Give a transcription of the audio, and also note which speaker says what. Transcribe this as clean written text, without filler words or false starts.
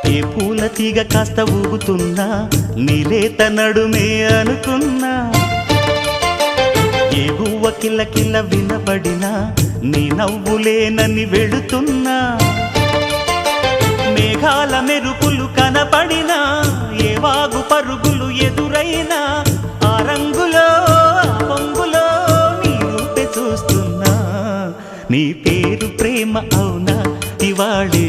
Speaker 1: ఏ పూల తీగ కాస్త ఊగుతున్నా నీలేత నడుమే అనుకున్నా ఏ గువ్వ కిల్ల కిల్ల వినబడినా నీ నవ్వులేనని వెళుతున్నా మేఘాల మెరుపులు కనపడినా ఏ వాగు పరుగులు ఎదురైనా ఆ రంగులో ఆ పొంగులో నీ రూపే చూస్తున్నా నీ పేరు ప్రేమ అవునా ఇవాళే